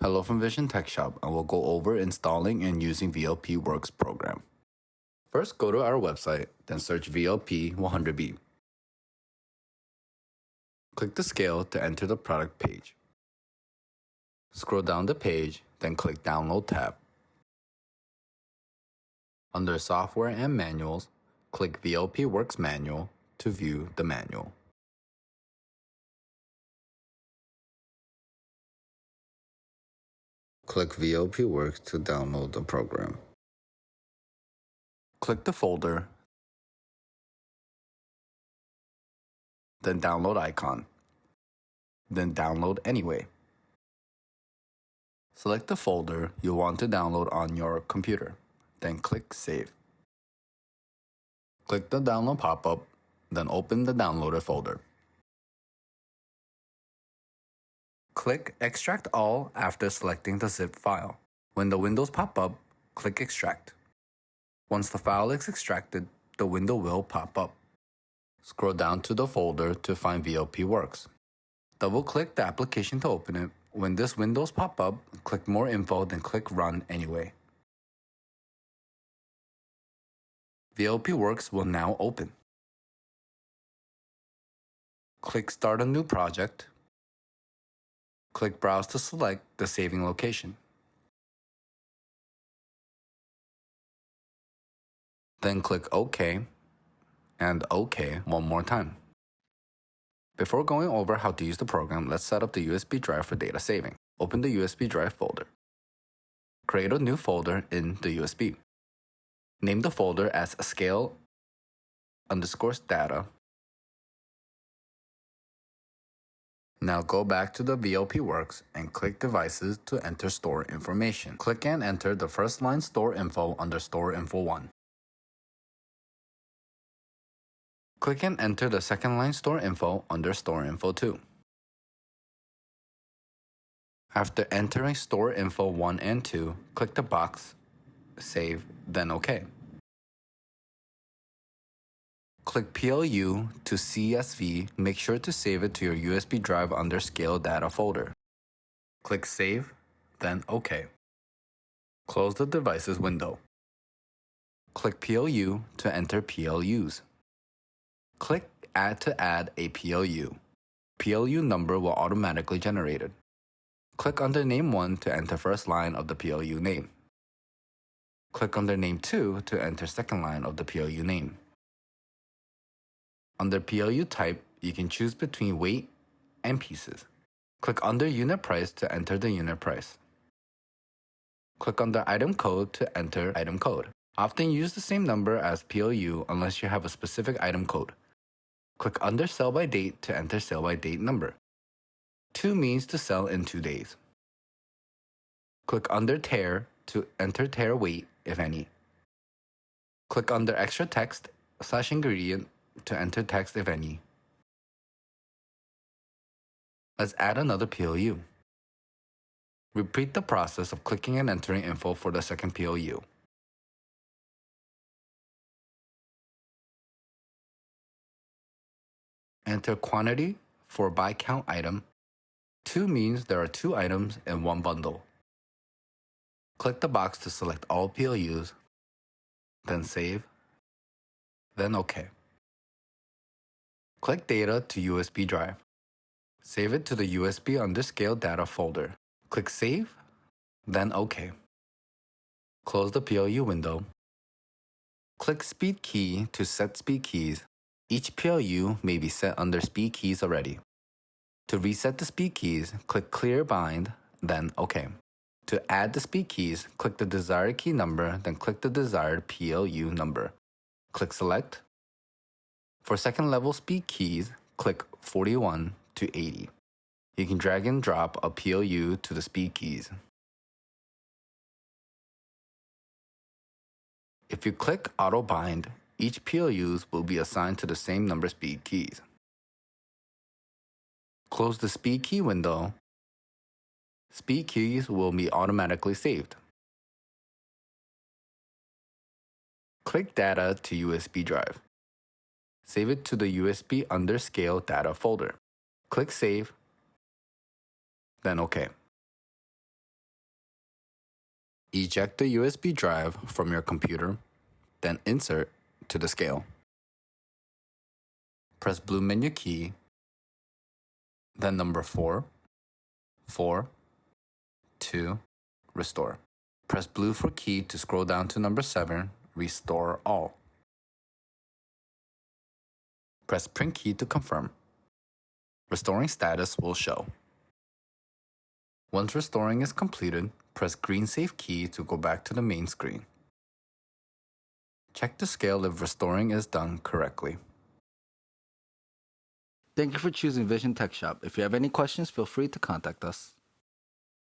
Hello from Vision Tech Shop, and we'll go over installing and using VLP-Works program. First, go to our website, then search VLP-100B. Click the scale to enter the product page. Scroll down the page, then click Download tab. Under Software and Manuals, click VLP-Works Manual to view the manual. Click VLP-Works to download the program. Click the folder, then download icon, then download anyway. Select the folder you want to download on your computer, then click Save. Click the download pop-up, then open the downloaded folder. Click Extract All after selecting the zip file. When the windows pop up, click Extract. Once the file is extracted, the window will pop up. Scroll down to the folder to find VLP-Works. Double-click the application to open it. When this windows pop up, click More Info, then click Run anyway. VLP-Works will now open. Click Start a New Project. Click Browse to select the saving location. Then click OK and OK one more time. Before going over how to use the program, let's set up the USB drive for data saving. Open the USB drive folder. Create a new folder in the USB. Name the folder as scale_data. Now go back to the VLP-Works and click Devices to enter store information. Click and enter the first line store info under Store Info 1. Click and enter the second line store info under Store Info 2. After entering Store Info 1 and 2, click the box, Save, then OK. Click PLU to CSV. Make sure to save it to your USB drive under Scale Data folder. Click Save, then OK. Close the Devices window. Click PLU to enter PLUs. Click Add to add a PLU. PLU number will automatically generated. Click under Name 1 to enter first line of the PLU name. Click under Name 2 to enter second line of the PLU name. Under PLU type, you can choose between weight and pieces. Click under Unit Price to enter the unit price. Click under Item Code to enter item code. Often use the same number as PLU unless you have a specific item code. Click under Sell by Date to enter sell by date number. 2 means to sell in 2 days. Click under Tare to enter tare weight, if any. Click under Extra Text / Ingredient to enter text, if any. Let's add another PLU. Repeat the process of clicking and entering info for the second PLU. Enter quantity for by count item. 2 means there are 2 items in one bundle. Click the box to select all PLUs, then Save, then OK. Click Data to USB drive. Save it to the USB under Scale Data folder. Click Save, then OK. Close the PLU window. Click Speed Key to set speed keys. Each PLU may be set under speed keys already. To reset the speed keys, click Clear Bind, then OK. To add the speed keys, click the desired key number, then click the desired PLU number. Click Select. For second level speed keys, click 41 to 80. You can drag and drop a PLU to the speed keys. If you click Auto Bind, each PLUs will be assigned to the same number speed keys. Close the speed key window. Speed keys will be automatically saved. Click Data to USB drive. Save it to the USB under Scale Data folder. Click Save, then OK. Eject the USB drive from your computer, then insert to the scale. Press blue menu key, then number 4, 4, 2, restore. Press blue for key to scroll down to number 7, restore all. Press print key to confirm. Restoring status will show. Once restoring is completed, press green save key to go back to the main screen. Check the scale if restoring is done correctly. Thank you for choosing Vision Tech Shop. If you have any questions, feel free to contact us.